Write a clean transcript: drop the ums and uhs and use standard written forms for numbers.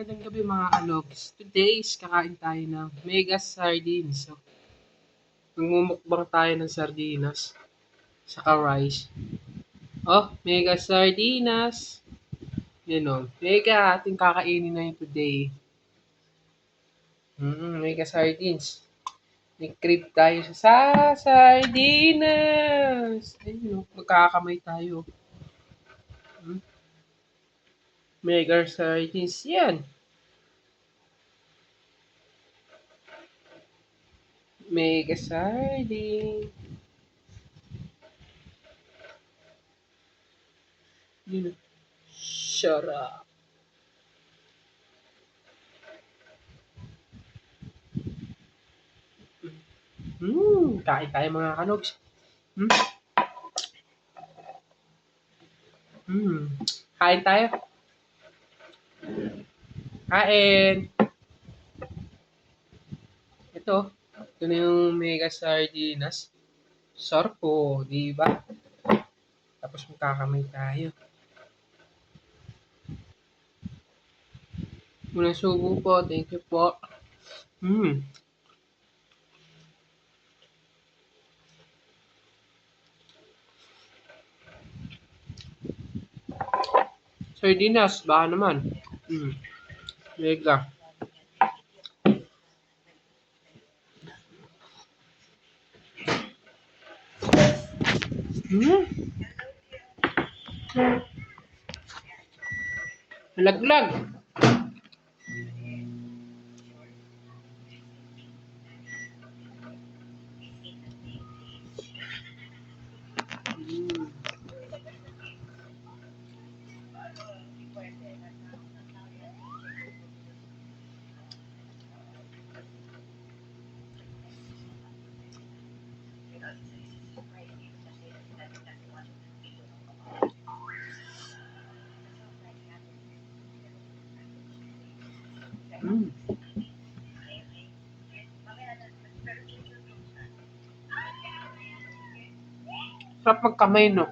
magandang gabi mga kalogs. Today is kakain tayo ng mega sardines. So, magmumukbang tayo ng sardinas. Saka rice. Oh, mega sardinas. Yun o. Mega ating kakainin na yun today. Mega sardines. Nag-crave tayo sa sardinas. Ayun o. Magkakamay tayo. Mega sardines. Yan. Mega sardines. Yun o. Shut up. Kain tayo mga kanogs. Kain tayo. Kain. Ito na yung mega sardinas. Sarap po, di ba? Tapos magkakamay tayo. Unang subo po, thank you po. Sardinas, baka naman. Mega. Laglag. Sarap magkamay, no?